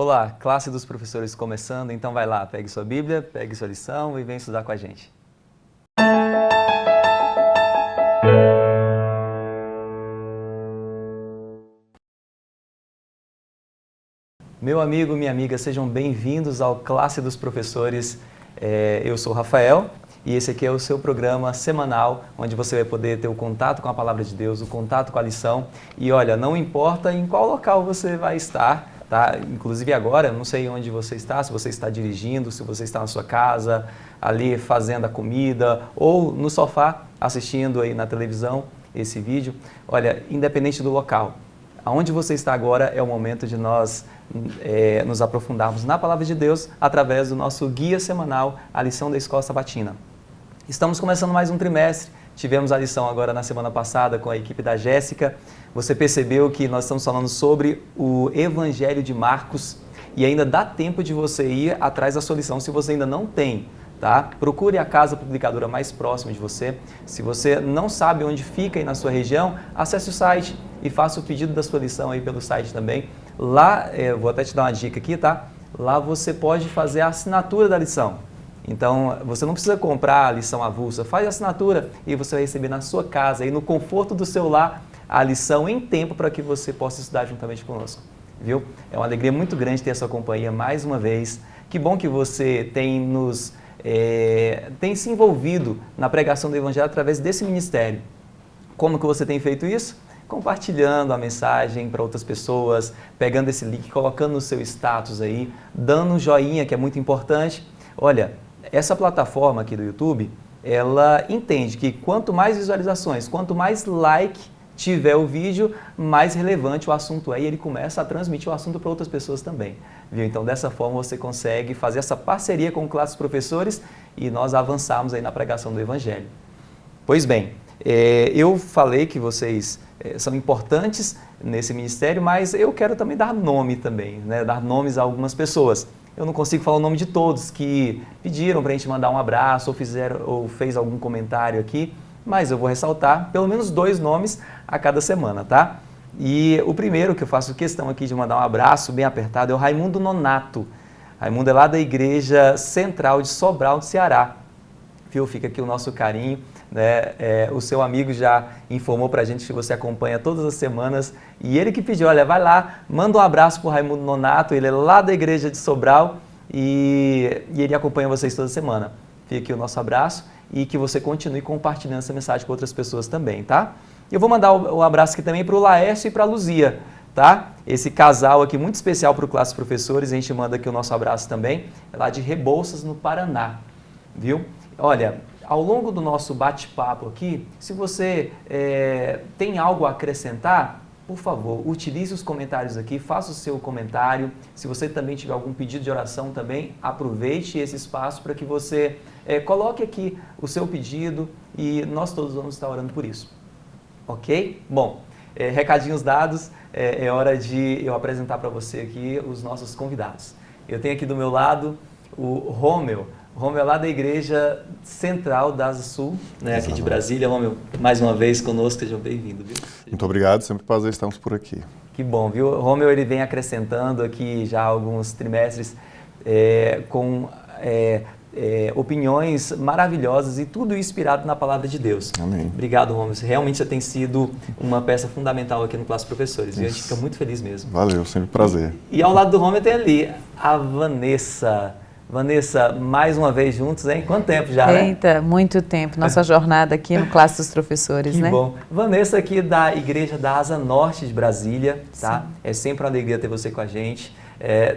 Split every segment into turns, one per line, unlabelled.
Olá, classe dos professores começando, então vai lá, pegue sua Bíblia, pegue sua lição e vem estudar com a gente. Meu amigo, minha amiga, sejam bem-vindos ao Classe dos Professores. Eu sou o Rafael e esse aqui é o seu programa semanal, onde você vai poder ter o contato com a Palavra de Deus, o contato com a lição. E olha, não importa em qual local você vai estar, tá? Inclusive agora, eu não sei onde você está, se você está dirigindo, se você está na sua casa, ali fazendo a comida, ou no sofá assistindo aí na televisão esse vídeo. Olha, independente do local, aonde você está agora é o momento de nós nos aprofundarmos na Palavra de Deus através do nosso guia semanal, a lição da Escola Sabatina. Estamos começando mais um trimestre, tivemos a lição agora na semana passada com a equipe da Jéssica. Você percebeu que nós estamos falando sobre o Evangelho de Marcos e ainda dá tempo de você ir atrás da sua lição se você ainda não tem. Tá? Procure a casa publicadora mais próxima de você. Se você não sabe onde fica aí na sua região, acesse o site e faça o pedido da sua lição aí pelo site também. Lá, vou até te dar uma dica aqui, tá? Lá você pode fazer a assinatura da lição. Então, você não precisa comprar a lição avulsa, faz a assinatura e você vai receber na sua casa, aí no conforto do seu lar, a lição em tempo para que você possa estudar juntamente conosco. Viu? É uma alegria muito grande ter a sua companhia mais uma vez. Que bom que você tem se envolvido na pregação do Evangelho através desse ministério. Como que você tem feito isso? Compartilhando a mensagem para outras pessoas, pegando esse link, colocando no seu status aí, dando um joinha, que é muito importante. Olha, essa plataforma aqui do YouTube, ela entende que quanto mais visualizações, quanto mais like tiver o vídeo, mais relevante o assunto é e ele começa a transmitir o assunto para outras pessoas também. Viu? Então, dessa forma, você consegue fazer essa parceria com classes professores e nós avançarmos aí na pregação do Evangelho. Pois bem, eu falei que vocês são importantes nesse ministério, mas eu quero também dar nome também, né? Dar nomes a algumas pessoas. Eu não consigo falar o nome de todos que pediram para a gente mandar um abraço ou fez algum comentário aqui, mas eu vou ressaltar pelo menos 2 nomes a cada semana, tá? E o primeiro que eu faço questão aqui de mandar um abraço bem apertado é o Raimundo Nonato. Raimundo é lá da Igreja Central de Sobral, do Ceará. Viu? Fica aqui o nosso carinho, né? O seu amigo já informou pra gente que você acompanha todas as semanas e ele que pediu, olha, vai lá, manda um abraço pro Raimundo Nonato, ele é lá da Igreja de Sobral e ele acompanha vocês toda semana. Fica aqui o nosso abraço e que você continue compartilhando essa mensagem com outras pessoas também, tá? Eu vou mandar o abraço aqui também para o Laércio e para a Luzia, tá? Esse casal aqui muito especial para o Classe Professores, a gente manda aqui o nosso abraço também, é lá de Rebouças, no Paraná, viu? Olha, ao longo do nosso bate-papo aqui, se você tem algo a acrescentar, por favor, utilize os comentários aqui, faça o seu comentário. Se você também tiver algum pedido de oração também, aproveite esse espaço para que você coloque aqui o seu pedido e nós todos vamos estar orando por isso. Ok? Bom, recadinhos dados, é hora de eu apresentar para você aqui os nossos convidados. Eu tenho aqui do meu lado o Rômeu. Rômeu é lá da Igreja Central da Asa Sul, né, aqui de Brasília. Rômeu, mais uma vez conosco, seja bem-vindo, viu?
Muito obrigado, sempre um prazer estarmos por aqui.
Que bom, viu? O Rômeu, ele vem acrescentando aqui já há alguns trimestres com opiniões maravilhosas e tudo inspirado na Palavra de Deus.
Amém.
Obrigado, Rômeu. Realmente você tem sido uma peça fundamental aqui no Classe Professores. E a gente fica muito feliz mesmo.
Valeu, sempre um prazer.
E ao lado do Rômeu tem ali a Vanessa. Vanessa, mais uma vez juntos, hein? Quanto tempo já, né?
Eita, muito tempo. Nossa jornada aqui no Classe dos Professores,
que
né?
Que bom. Vanessa aqui da Igreja da Asa Norte de Brasília, tá? Sim. É sempre uma alegria ter você com a gente.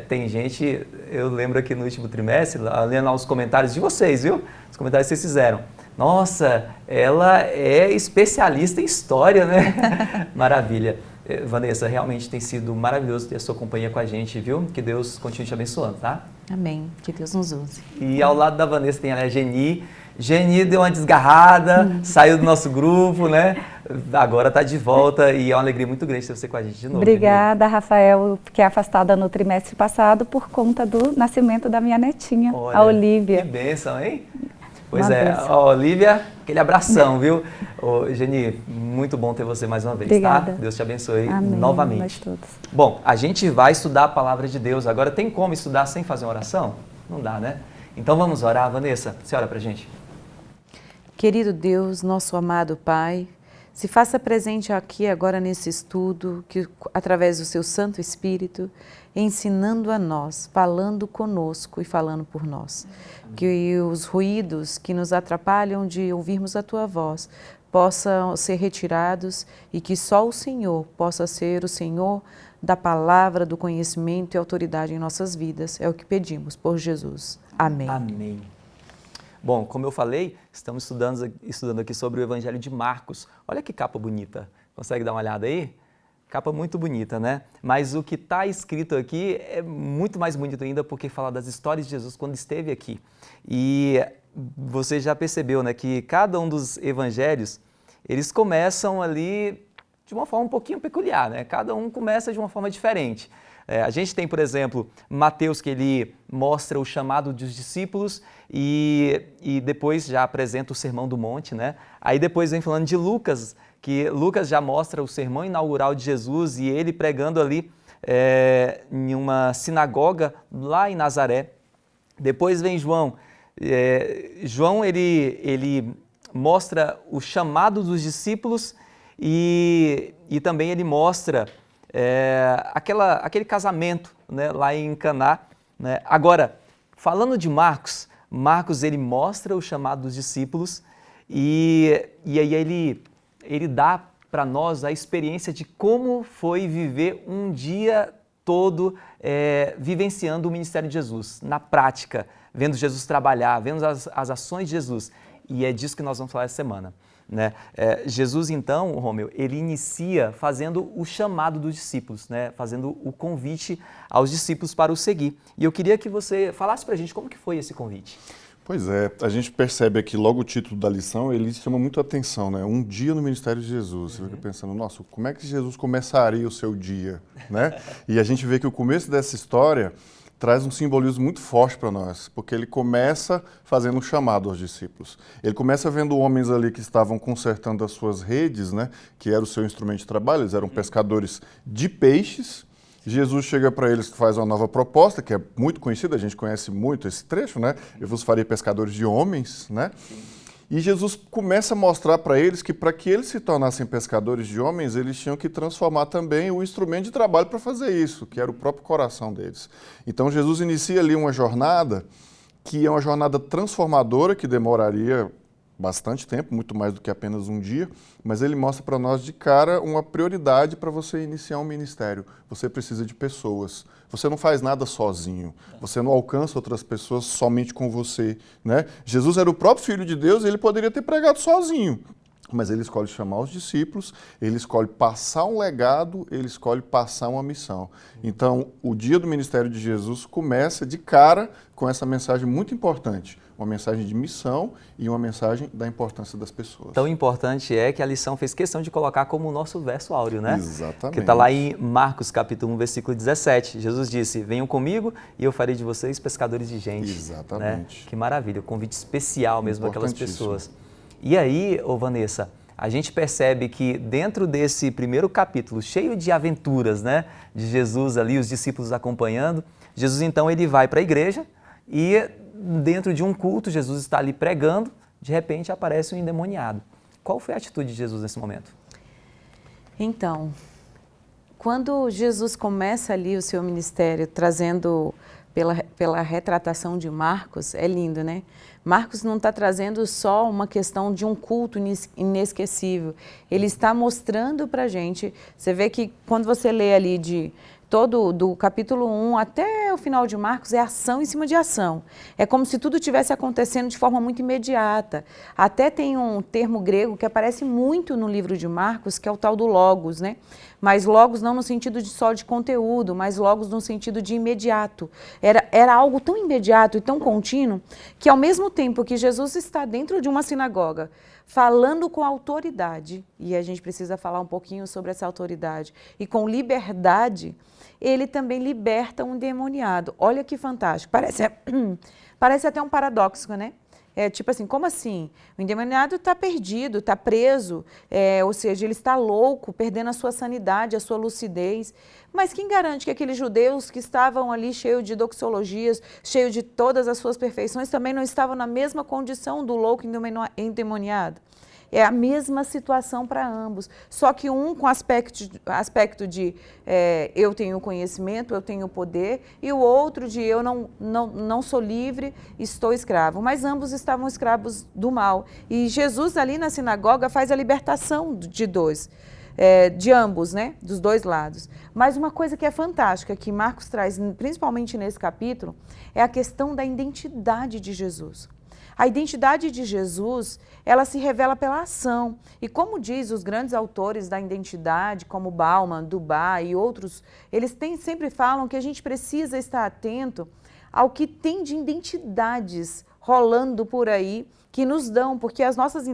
Tem gente, eu lembro aqui no último trimestre, lendo lá os comentários de vocês, viu? Os comentários que vocês fizeram. Nossa, ela é especialista em história, né? Maravilha. Vanessa, realmente tem sido maravilhoso ter a sua companhia com a gente, viu? Que Deus continue te abençoando, tá?
Amém. Que Deus nos use.
E ao lado da Vanessa tem a Geni. Geni deu uma desgarrada, saiu do nosso grupo, né? Agora está de volta e é uma alegria muito grande ter você com a gente de novo.
Obrigada, Rafael. Fiquei afastada no trimestre passado por conta do nascimento da minha netinha,
olha,
a Olívia.
Que bênção, hein? Pois
Uma
é,
vez.
ó, Olivia, aquele abração, viu? Ô, Geni, muito bom ter você mais uma vez,
Obrigada.
tá? Deus te abençoe
Amém.
novamente.
Nós todos.
Bom, a gente vai estudar a palavra de Deus. Agora, tem como estudar sem fazer uma oração? Não dá, né? Então vamos orar. Vanessa, você ora pra gente?
Querido Deus, nosso amado Pai, se faça presente aqui agora nesse estudo, que através do seu Santo Espírito, ensinando a nós, falando conosco e falando por nós. Que os ruídos que nos atrapalham de ouvirmos a Tua voz possam ser retirados e que só o Senhor possa ser o Senhor da palavra, do conhecimento e autoridade em nossas vidas. É o que pedimos por Jesus. Amém.
Amém. Bom, como eu falei, estamos estudando aqui sobre o Evangelho de Marcos. Olha que capa bonita. Consegue dar uma olhada aí? Capa muito bonita, né? Mas o que está escrito aqui é muito mais bonito ainda porque fala das histórias de Jesus quando esteve aqui. E você já percebeu, né, que cada um dos evangelhos, eles começam ali de uma forma um pouquinho peculiar, né? Cada um começa de uma forma diferente. A gente tem, por exemplo, Mateus, que ele mostra o chamado dos discípulos e depois já apresenta o Sermão do Monte, né? Aí depois vem falando de Lucas, que Lucas já mostra o sermão inaugural de Jesus e ele pregando ali em uma sinagoga lá em Nazaré. Depois vem João. João, ele mostra o chamado dos discípulos e também ele mostra aquele casamento, né, lá em Caná, né? Agora, falando de Marcos, ele mostra o chamado dos discípulos e aí ele dá para nós a experiência de como foi viver um dia todo vivenciando o ministério de Jesus, na prática, vendo Jesus trabalhar, vendo as ações de Jesus. E é disso que nós vamos falar essa semana. Né? Jesus, então, Romeu, ele inicia fazendo o chamado dos discípulos, né? Fazendo o convite aos discípulos para o seguir. E eu queria que você falasse para a gente como que foi esse convite.
Pois é, a gente percebe aqui logo o título da lição, ele chama muito a atenção, né? Um dia no ministério de Jesus. Você fica pensando, nossa, como é que Jesus começaria o seu dia, né? E a gente vê que o começo dessa história traz um simbolismo muito forte para nós, porque ele começa fazendo um chamado aos discípulos. Ele começa vendo homens ali que estavam consertando as suas redes, né, que era o seu instrumento de trabalho, eles eram pescadores de peixes. Jesus chega para eles e faz uma nova proposta, que é muito conhecida, a gente conhece muito esse trecho, né? Eu vos farei pescadores de homens, né? E Jesus começa a mostrar para eles que para que eles se tornassem pescadores de homens, eles tinham que transformar também o instrumento de trabalho para fazer isso, que era o próprio coração deles. Então Jesus inicia ali uma jornada que é uma jornada transformadora, que demoraria bastante tempo, muito mais do que apenas um dia, mas ele mostra para nós de cara uma prioridade para você iniciar um ministério. Você precisa de pessoas. Você não faz nada sozinho. Você não alcança outras pessoas somente com você, né? Jesus era o próprio Filho de Deus e ele poderia ter pregado sozinho. Mas ele escolhe chamar os discípulos, ele escolhe passar um legado, ele escolhe passar uma missão. Então, o dia do ministério de Jesus começa de cara com essa mensagem muito importante. Uma mensagem de missão e uma mensagem da importância das pessoas.
Tão importante é que a lição fez questão de colocar como o nosso verso áureo, né?
Exatamente.
Que está lá em Marcos, capítulo 1, versículo 17. Jesus disse, venham comigo e eu farei de vocês pescadores de gente.
Exatamente.
Né? Que maravilha, um convite especial mesmo àquelas pessoas. E aí, Vanessa, a gente percebe que dentro desse primeiro capítulo, cheio de aventuras, né, de Jesus ali, os discípulos acompanhando, Jesus então ele vai para a igreja e dentro de um culto, Jesus está ali pregando, de repente aparece um endemoniado. Qual foi a atitude de Jesus nesse momento?
Então, quando Jesus começa ali o seu ministério, trazendo pela retratação de Marcos, é lindo, né? Marcos não está trazendo só uma questão de um culto inesquecível. Ele está mostrando para a gente, você vê que quando você lê ali do capítulo 1 até o final de Marcos, é ação em cima de ação. É como se tudo estivesse acontecendo de forma muito imediata. Até tem um termo grego que aparece muito no livro de Marcos, que é o tal do logos, né? Mas logos não no sentido só de conteúdo, mas logos no sentido de imediato. Era algo tão imediato e tão contínuo que ao mesmo tempo que Jesus está dentro de uma sinagoga, falando com autoridade, e a gente precisa falar um pouquinho sobre essa autoridade, e com liberdade, ele também liberta um endemoniado. Olha que fantástico. Parece até um paradoxo, né? É tipo assim, como assim? O endemoniado está perdido, está preso, ou seja, ele está louco, perdendo a sua sanidade, a sua lucidez. Mas quem garante que aqueles judeus que estavam ali cheios de doxologias, cheios de todas as suas perfeições, também não estavam na mesma condição do louco endemoniado? É a mesma situação para ambos, só que um com aspecto de eu tenho conhecimento, eu tenho poder, e o outro de eu não sou livre, estou escravo. Mas ambos estavam escravos do mal. E Jesus ali na sinagoga faz a libertação de ambos, né? Dos dois lados. Mas uma coisa que é fantástica, que Marcos traz, principalmente nesse capítulo, é a questão da identidade de Jesus. A identidade de Jesus, ela se revela pela ação. E como diz os grandes autores da identidade, como Bauman, Dubá e outros, eles sempre falam que a gente precisa estar atento ao que tem de identidades rolando por aí, que nos dão, porque as nossas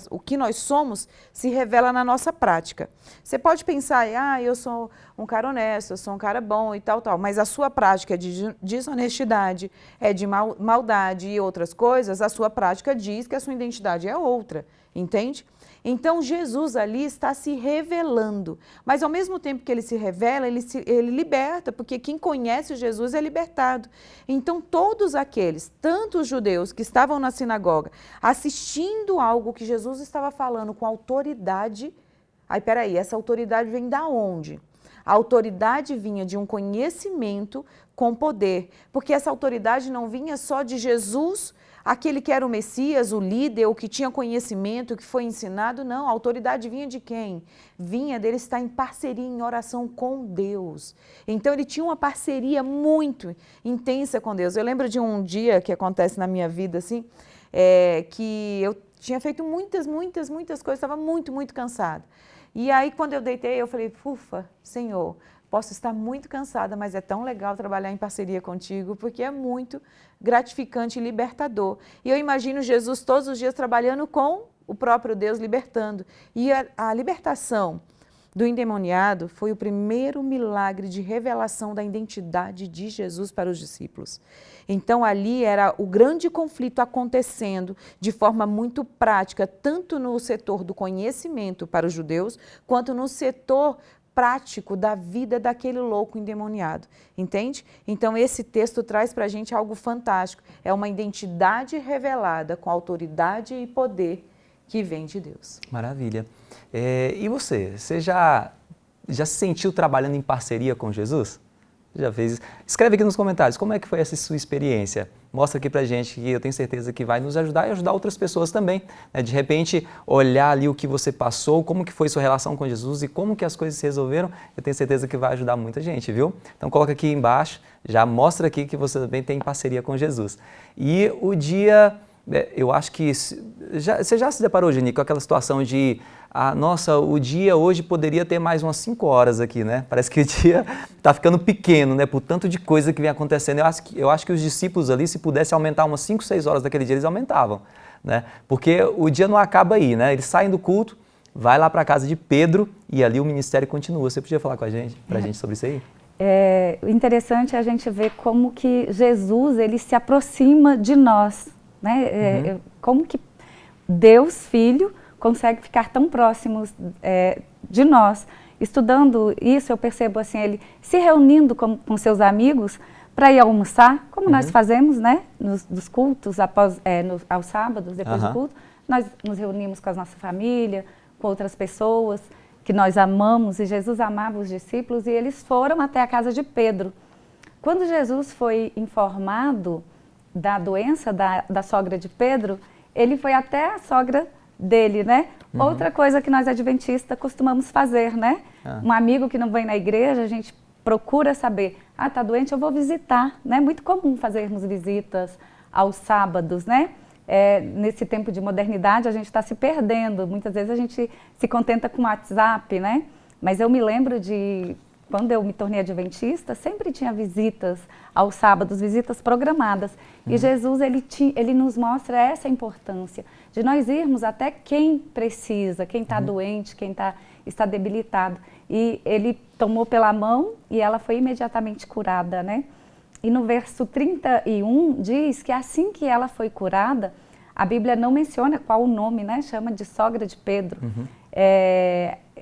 o que nós somos se revela na nossa prática. Você pode pensar, eu sou um cara honesto, eu sou um cara bom e tal, mas a sua prática é de desonestidade, é de maldade e outras coisas, a sua prática diz que a sua identidade é outra, entende? Então, Jesus ali está se revelando, mas ao mesmo tempo que ele se revela, ele liberta, porque quem conhece Jesus é libertado. Então, todos aqueles, tanto os judeus que estavam na sinagoga, assistindo algo que Jesus estava falando com autoridade, essa autoridade vem da onde? A autoridade vinha de um conhecimento com poder, porque essa autoridade não vinha só de Jesus, aquele que era o Messias, o líder, o que tinha conhecimento, que foi ensinado, não. A autoridade vinha de quem? Vinha dele estar em parceria, em oração com Deus. Então, ele tinha uma parceria muito intensa com Deus. Eu lembro de um dia que acontece na minha vida, assim, que eu tinha feito muitas coisas, estava muito cansada. E aí, quando eu deitei, eu falei, ufa, Senhor, posso estar muito cansada, mas é tão legal trabalhar em parceria contigo, porque é muito gratificante e libertador. E eu imagino Jesus todos os dias trabalhando com o próprio Deus, libertando. E a libertação do endemoniado foi o primeiro milagre de revelação da identidade de Jesus para os discípulos. Então, ali era o grande conflito acontecendo de forma muito prática, tanto no setor do conhecimento para os judeus, quanto no setor prático da vida daquele louco endemoniado, entende? Então, esse texto traz para a gente algo fantástico. É uma identidade revelada com autoridade e poder que vem de Deus.
Maravilha. E você já se sentiu trabalhando em parceria com Jesus? Já fez? Escreve aqui nos comentários como é que foi essa sua experiência. Mostra aqui pra gente, que eu tenho certeza que vai nos ajudar e ajudar outras pessoas também. Né? De repente, olhar ali o que você passou, como que foi sua relação com Jesus e como que as coisas se resolveram, eu tenho certeza que vai ajudar muita gente, viu? Então coloca aqui embaixo, já mostra aqui que você também tem parceria com Jesus. E o dia, eu acho que, você já se deparou, Geni, com aquela situação de, nossa, o dia hoje poderia ter mais umas 5 horas aqui, né? Parece que o dia está ficando pequeno, né? Por tanto de coisa que vem acontecendo. Eu acho que os discípulos ali, se pudesse aumentar umas 5, 6 horas daquele dia, eles aumentavam, né? Porque o dia não acaba aí, né? Eles saem do culto, vai lá para a casa de Pedro e ali o ministério continua. Você podia falar com a gente, pra gente sobre isso aí?
O interessante é a gente ver como que Jesus, ele se aproxima de nós, né? Como que Deus, Filho, consegue ficar tão próximos de nós. Estudando isso, eu percebo assim, ele se reunindo com seus amigos para ir almoçar, como nós fazemos, né? Nos cultos, aos sábados, depois do culto, nós nos reunimos com a nossa família, com outras pessoas que nós amamos, e Jesus amava os discípulos, e eles foram até a casa de Pedro. Quando Jesus foi informado da doença da sogra de Pedro, ele foi até a sogra dele, né? Outra coisa que nós adventistas costumamos fazer, né? Um amigo que não vem na igreja, a gente procura saber, tá doente, eu vou visitar, né? Muito comum fazermos visitas aos sábados, né? Nesse tempo de modernidade, a gente está se perdendo. Muitas vezes a gente se contenta com o WhatsApp, né? Mas eu me lembro de, quando eu me tornei adventista, sempre tinha visitas aos sábados, visitas programadas. E Jesus, ele nos mostra essa importância de nós irmos até quem precisa, quem está doente, quem está debilitado. E ele tomou pela mão e ela foi imediatamente curada, né? E no verso 31 diz que assim que ela foi curada, a Bíblia não menciona qual o nome, né? Chama de sogra de Pedro.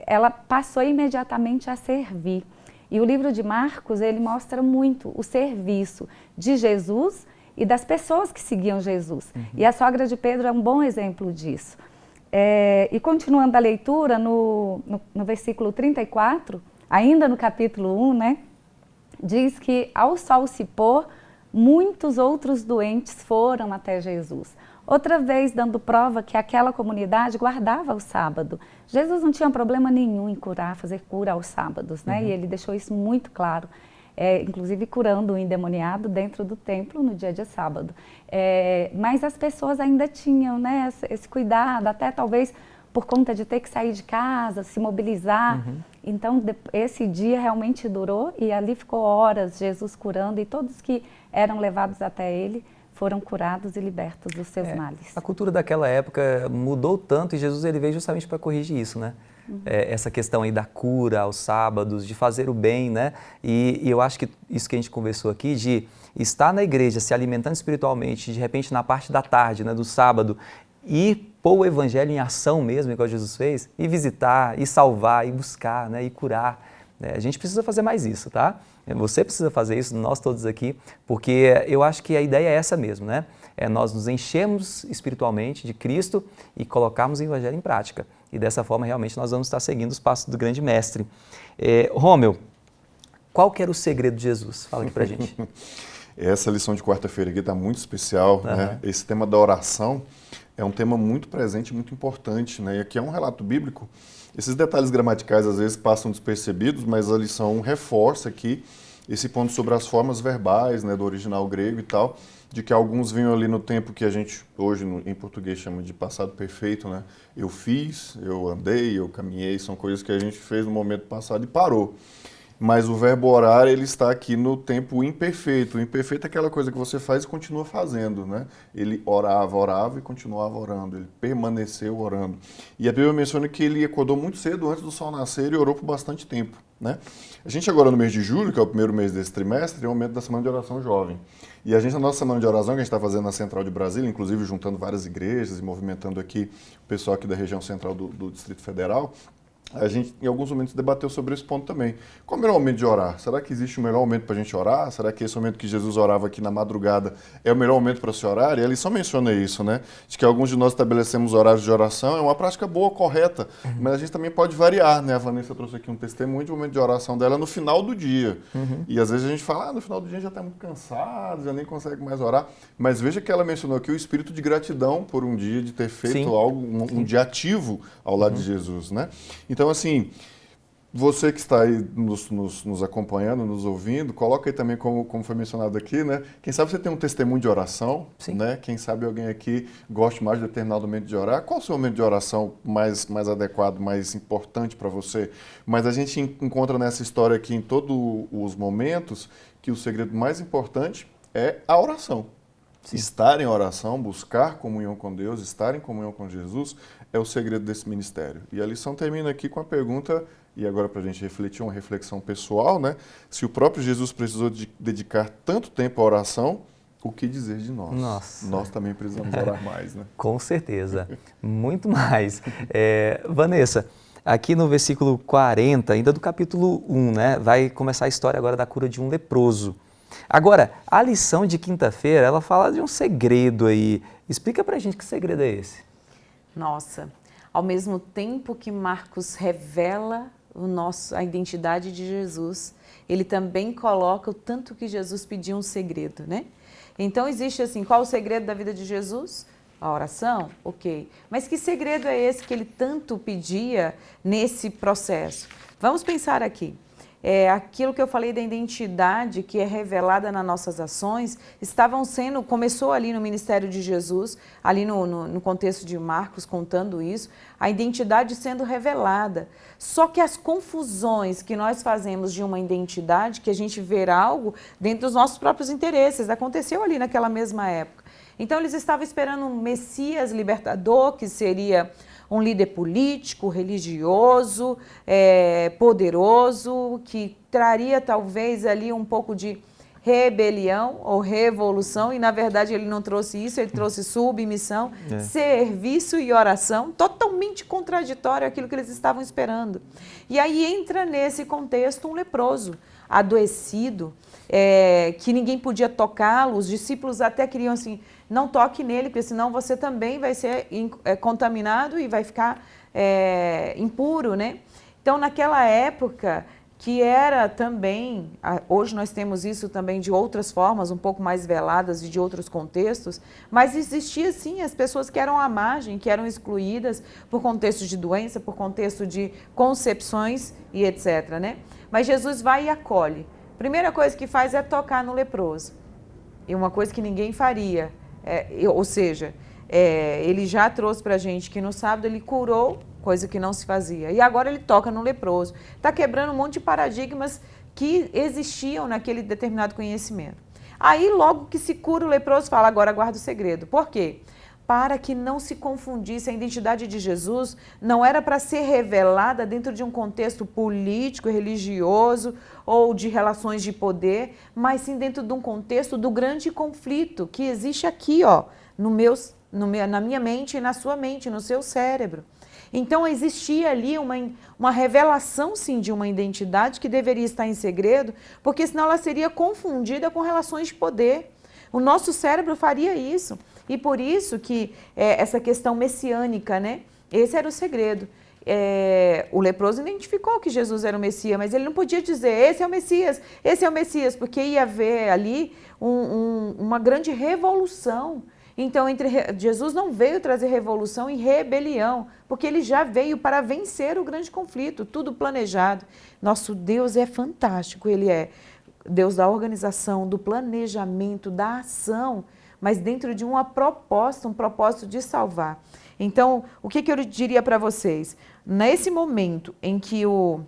Ela passou imediatamente a servir. E o livro de Marcos, ele mostra muito o serviço de Jesus e das pessoas que seguiam Jesus. E a sogra de Pedro é um bom exemplo disso. E continuando a leitura, no versículo 34, ainda no capítulo 1, né, diz que ao sol se pôr, muitos outros doentes foram até Jesus. Outra vez dando prova que aquela comunidade guardava o sábado. Jesus não tinha problema nenhum em curar, fazer cura aos sábados, né? E ele deixou isso muito claro. Inclusive curando o endemoniado dentro do templo no dia de sábado. Mas as pessoas ainda tinham, né, esse cuidado, até talvez por conta de ter que sair de casa, se mobilizar. Então, esse dia realmente durou e ali ficou horas Jesus curando e todos que eram levados até ele foram curados e libertos dos seus males.
A cultura daquela época mudou tanto e Jesus ele veio justamente para corrigir isso, né? Essa questão aí da cura aos sábados, de fazer o bem, né? E eu acho que isso que a gente conversou aqui, de estar na igreja se alimentando espiritualmente, de repente na parte da tarde, né, do sábado, e pôr o evangelho em ação mesmo, igual Jesus fez, e visitar, e salvar, e buscar, né, e curar. A gente precisa fazer mais isso, tá? Você precisa fazer isso, nós todos aqui, porque eu acho que a ideia é essa mesmo, né? Nós nos enchemos espiritualmente de Cristo e colocarmos o evangelho em prática. E dessa forma, realmente, nós vamos estar seguindo os passos do grande mestre. Rômel, qual que era o segredo de Jesus? Fala aqui pra gente.
Essa lição de quarta-feira aqui está muito especial, né? Esse tema da oração é um tema muito presente, muito importante, né? E aqui é um relato bíblico. Esses detalhes gramaticais às vezes passam despercebidos, mas a lição reforça aqui esse ponto sobre as formas verbais, né, do original grego e tal, de que alguns vinham ali no tempo que a gente hoje em português chama de passado perfeito, né? Eu fiz, eu andei, eu caminhei, são coisas que a gente fez no momento passado e parou. Mas o verbo orar, ele está aqui no tempo imperfeito. O imperfeito é aquela coisa que você faz e continua fazendo, né? Ele orava e continuava orando. Ele permaneceu orando. E a Bíblia menciona que ele acordou muito cedo antes do sol nascer e orou por bastante tempo, né? A gente agora no mês de julho, que é o primeiro mês desse trimestre, é o momento da Semana de Oração Jovem. E a gente, na nossa Semana de Oração, que a gente está fazendo na Central de Brasília, inclusive juntando várias igrejas e movimentando aqui o pessoal aqui da região central do Distrito Federal, a gente, em alguns momentos, debateu sobre esse ponto também. Qual é o melhor momento de orar? Será que existe o melhor momento para a gente orar? Será que esse momento que Jesus orava aqui na madrugada é o melhor momento para se orar? E a lição menciona isso, né? De que alguns de nós estabelecemos horários de oração, é uma prática boa, correta, mas a gente também pode variar, né? A Vanessa trouxe aqui um testemunho de um momento de oração dela no final do dia. E às vezes a gente fala, no final do dia já está muito cansado, já nem consegue mais orar. Mas veja que ela mencionou aqui o espírito de gratidão por um dia de ter feito algo, um dia ativo ao lado de Jesus, né? Então, assim, você que está aí nos acompanhando, nos ouvindo, coloca aí também, como foi mencionado aqui, né? Quem sabe você tem um testemunho de oração, né? Quem sabe alguém aqui goste mais de determinado momento de orar. Qual é o seu momento de oração mais adequado, mais importante para você? Mas a gente encontra nessa história aqui, em todos os momentos, que o segredo mais importante é a oração. Estar em oração, buscar comunhão com Deus, estar em comunhão com Jesus é o segredo desse ministério. E a lição termina aqui com a pergunta, e agora para a gente refletir, uma reflexão pessoal, né? Se o próprio Jesus precisou dedicar tanto tempo à oração, o que dizer de nós?
Nossa.
Nós também precisamos orar mais, né?
Com certeza, muito mais. Vanessa, aqui no versículo 40, ainda do capítulo 1, né? Vai começar a história agora da cura de um leproso. Agora, a lição de quinta-feira, ela fala de um segredo aí. Explica pra gente que segredo é esse.
Nossa, ao mesmo tempo que Marcos revela a identidade de Jesus, ele também coloca o tanto que Jesus pediu um segredo, né? Então existe assim, qual o segredo da vida de Jesus? A oração? Ok. Mas que segredo é esse que ele tanto pedia nesse processo? Vamos pensar aqui. Aquilo que eu falei da identidade que é revelada nas nossas ações, começou ali no ministério de Jesus, ali no contexto de Marcos contando isso, a identidade sendo revelada. Só que as confusões que nós fazemos de uma identidade, que a gente vê algo dentro dos nossos próprios interesses, aconteceu ali naquela mesma época. Então eles estavam esperando um Messias libertador, que seria um líder político, religioso, poderoso, que traria talvez ali um pouco de rebelião ou revolução, e na verdade ele não trouxe isso, ele trouxe submissão, serviço e oração, totalmente contraditório àquilo que eles estavam esperando. E aí entra nesse contexto um leproso, adoecido, que ninguém podia tocá-lo, os discípulos até queriam assim, não toque nele, porque senão você também vai ser contaminado e vai ficar impuro, né? Então naquela época, que era também, hoje nós temos isso também de outras formas, um pouco mais veladas e de outros contextos, mas existia sim as pessoas que eram à margem, que eram excluídas por contexto de doença, por contexto de concepções e etc, né? Mas Jesus vai e acolhe. Primeira coisa que faz é tocar no leproso. E uma coisa que ninguém faria, ou seja, ele já trouxe para a gente que no sábado ele curou, coisa que não se fazia. E agora ele toca no leproso. Está quebrando um monte de paradigmas que existiam naquele determinado conhecimento. Aí, logo que se cura o leproso, fala, agora guarda o segredo. Por quê? Para que não se confundisse, a identidade de Jesus não era para ser revelada dentro de um contexto político, religioso ou de relações de poder, mas sim dentro de um contexto do grande conflito que existe aqui, ó, na minha mente e na sua mente, no seu cérebro. Então, existia ali uma revelação, sim, de uma identidade que deveria estar em segredo, porque senão ela seria confundida com relações de poder. O nosso cérebro faria isso. E por isso que essa questão messiânica, né? Esse era o segredo. O leproso identificou que Jesus era o Messias, mas ele não podia dizer, esse é o Messias, porque ia haver ali uma grande revolução. Então, Jesus não veio trazer revolução e rebelião, porque ele já veio para vencer o grande conflito, tudo planejado. Nosso Deus é fantástico, ele é Deus da organização, do planejamento, da ação, mas dentro de uma proposta, um propósito de salvar. Então, o que eu diria para vocês? Nesse momento em que o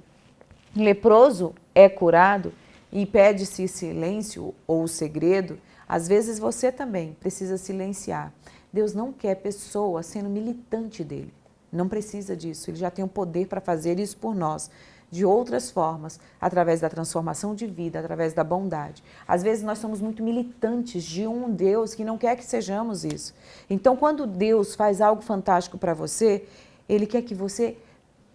leproso é curado e pede-se silêncio ou segredo, às vezes você também precisa silenciar. Deus não quer pessoa sendo militante dele. Não precisa disso. Ele já tem o poder para fazer isso por nós. De outras formas, através da transformação de vida, através da bondade. Às vezes nós somos muito militantes de um Deus que não quer que sejamos isso. Então, quando Deus faz algo fantástico para você, Ele quer que você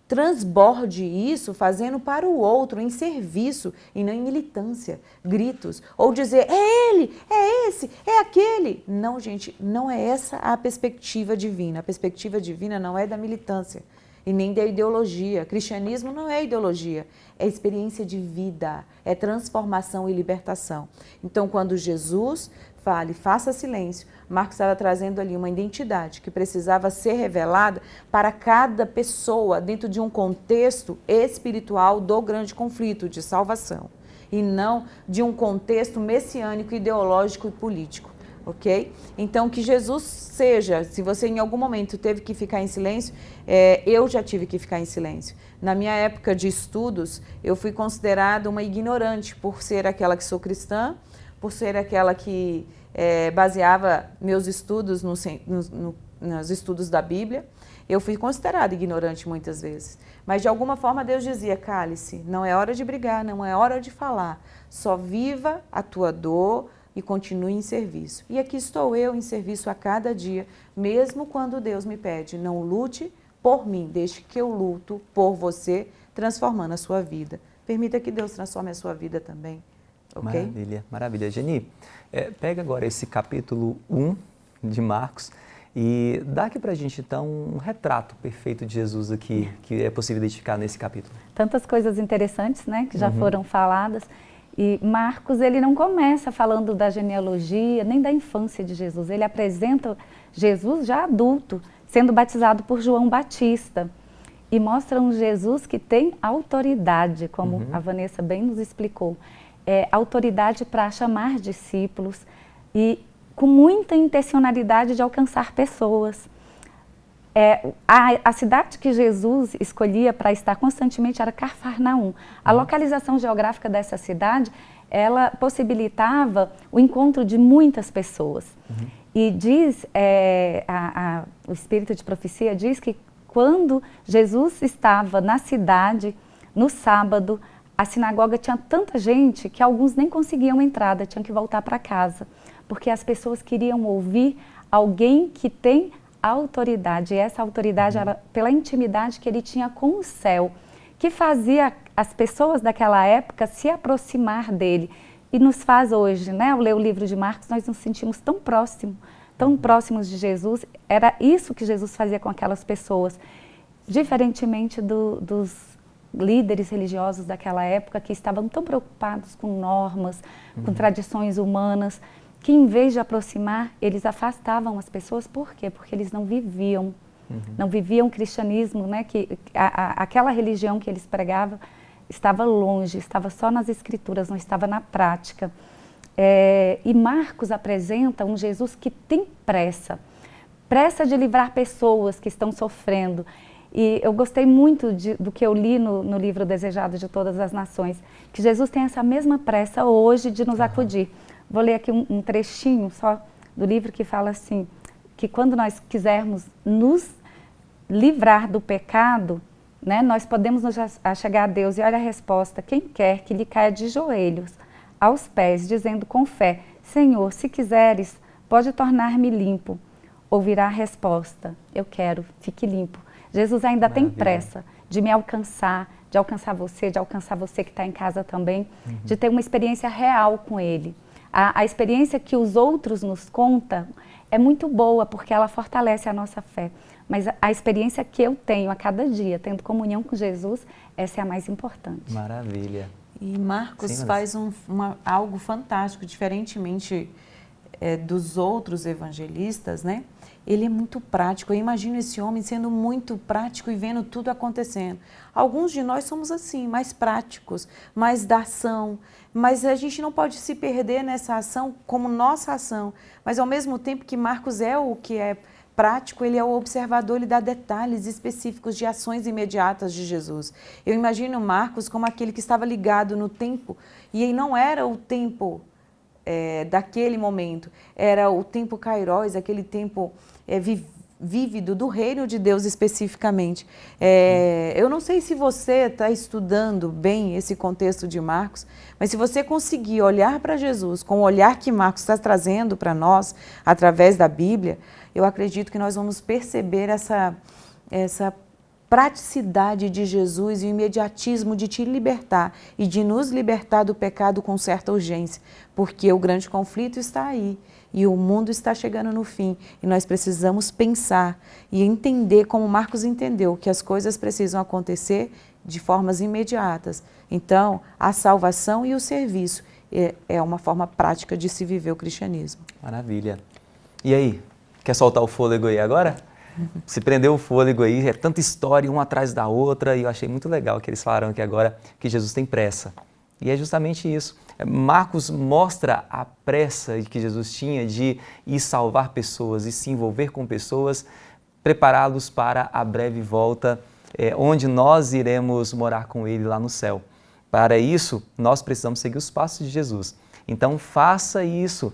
transborde isso fazendo para o outro, em serviço e não em militância, gritos, ou dizer, é ele, é esse, é aquele. Não, gente, não é essa a perspectiva divina. A perspectiva divina não é da militância e nem da ideologia. Cristianismo não é ideologia, é experiência de vida, é transformação e libertação. Então, quando Jesus fale, faça silêncio, Marcos estava trazendo ali uma identidade que precisava ser revelada para cada pessoa dentro de um contexto espiritual do grande conflito de salvação e não de um contexto messiânico, ideológico e político, ok? Então, que Jesus seja, se você em algum momento teve que ficar em silêncio, eu já tive que ficar em silêncio. Na minha época de estudos, eu fui considerada uma ignorante por ser aquela que sou cristã, por ser aquela que baseava meus estudos nos estudos da Bíblia. Eu fui considerada ignorante muitas vezes. Mas, de alguma forma, Deus dizia, cale-se, não é hora de brigar, não é hora de falar. Só viva a tua dor e continue em serviço. E aqui estou eu em serviço a cada dia, mesmo quando Deus me pede, não lute por mim, deixe que eu luto por você, transformando a sua vida. Permita que Deus transforme a sua vida também. Okay?
Maravilha, maravilha. Geni, pega agora esse capítulo 1 de Marcos e dá aqui para a gente, então, um retrato perfeito de Jesus aqui, que é possível identificar nesse capítulo.
Tantas coisas interessantes, né, que já foram faladas. E Marcos, ele não começa falando da genealogia, nem da infância de Jesus. Ele apresenta Jesus já adulto, sendo batizado por João Batista. E mostra um Jesus que tem autoridade, como a Vanessa bem nos explicou. Autoridade para chamar discípulos e com muita intencionalidade de alcançar pessoas. A cidade que Jesus escolhia para estar constantemente era Cafarnaum. A localização geográfica dessa cidade, ela possibilitava o encontro de muitas pessoas. E diz, o Espírito de Profecia diz que quando Jesus estava na cidade, no sábado, a sinagoga tinha tanta gente que alguns nem conseguiam entrada, tinham que voltar para casa, porque as pessoas queriam ouvir alguém que tem autoridade, e essa autoridade era pela intimidade que ele tinha com o céu, que fazia as pessoas daquela época se aproximar dele, e nos faz hoje, né? Ao ler o livro de Marcos, nós nos sentimos tão próximos de Jesus. Era isso que Jesus fazia com aquelas pessoas, diferentemente dos líderes religiosos daquela época, que estavam tão preocupados com normas, com tradições humanas, que em vez de aproximar, eles afastavam as pessoas. Por quê? Porque eles não viviam, não viviam o cristianismo, né? Que aquela religião que eles pregavam estava longe, estava só nas escrituras, não estava na prática. E Marcos apresenta um Jesus que tem pressa de livrar pessoas que estão sofrendo. E eu gostei muito do que eu li no livro Desejado de Todas as Nações, que Jesus tem essa mesma pressa hoje de nos acudir. Vou ler aqui um trechinho só do livro que fala assim, que quando nós quisermos nos livrar do pecado, né, nós podemos nos achegar a Deus. E olha a resposta: quem quer que lhe caia de joelhos aos pés, dizendo com fé: Senhor, se quiseres, pode tornar-me limpo. Ouvirá a resposta: eu quero, fique limpo. Jesus ainda tem pressa de me alcançar, de alcançar você que está em casa também, de ter uma experiência real com Ele. A experiência que os outros nos contam é muito boa, porque ela fortalece a nossa fé. Mas a experiência que eu tenho a cada dia, tendo comunhão com Jesus, essa é a mais importante.
Maravilha.
E Marcos faz algo fantástico, diferentemente dos outros evangelistas, né? Ele é muito prático. Eu imagino esse homem sendo muito prático e vendo tudo acontecendo. Alguns de nós somos assim, mais práticos, mais da ação, mas a gente não pode se perder nessa ação como nossa ação. Mas ao mesmo tempo que Marcos é o que é prático, ele é o observador, ele dá detalhes específicos de ações imediatas de Jesus. Eu imagino Marcos como aquele que estava ligado no tempo, e não era o tempo daquele momento, era o tempo kairos, aquele tempo vívido do reino de Deus especificamente. Eu não sei se você está estudando bem esse contexto de Marcos, mas se você conseguir olhar para Jesus com o olhar que Marcos está trazendo para nós através da Bíblia, eu acredito que nós vamos perceber essa praticidade de Jesus e o imediatismo de te libertar e de nos libertar do pecado com certa urgência, porque o grande conflito está aí e o mundo está chegando no fim e nós precisamos pensar e entender como Marcos entendeu que as coisas precisam acontecer de formas imediatas. Então, a salvação e o serviço é uma forma prática de se viver o cristianismo.
Maravilha. E aí, quer soltar o fôlego aí agora? Se prendeu o fôlego aí, é tanta história, uma atrás da outra, e eu achei muito legal que eles falaram aqui agora que Jesus tem pressa. E é justamente isso. Marcos mostra a pressa que Jesus tinha de ir salvar pessoas e se envolver com pessoas, prepará-los para a breve volta, onde nós iremos morar com Ele lá no céu. Para isso, nós precisamos seguir os passos de Jesus. Então, faça isso.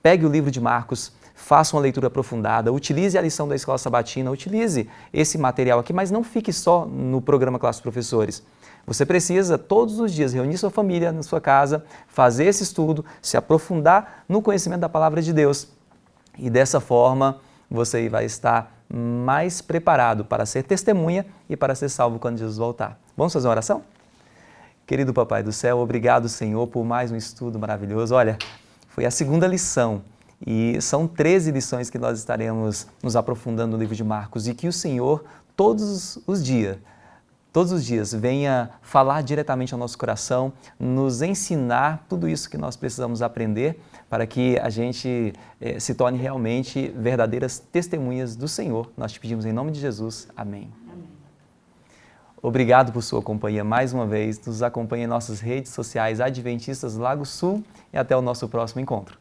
Pegue o livro de Marcos, faça uma leitura aprofundada, utilize a lição da Escola Sabatina, utilize esse material aqui, mas não fique só no programa Classe dos Professores. Você precisa, todos os dias, reunir sua família na sua casa, fazer esse estudo, se aprofundar no conhecimento da Palavra de Deus. E dessa forma, você vai estar mais preparado para ser testemunha e para ser salvo quando Jesus voltar. Vamos fazer uma oração? Querido Papai do Céu, obrigado, Senhor, por mais um estudo maravilhoso. Olha, foi a segunda lição. E são 13 lições que nós estaremos nos aprofundando no livro de Marcos e que o Senhor, todos os dias, venha falar diretamente ao nosso coração, nos ensinar tudo isso que nós precisamos aprender para que a gente se torne realmente verdadeiras testemunhas do Senhor. Nós te pedimos em nome de Jesus. Amém. Amém. Obrigado por sua companhia mais uma vez. Nos acompanhe em nossas redes sociais Adventistas Lago Sul e até o nosso próximo encontro.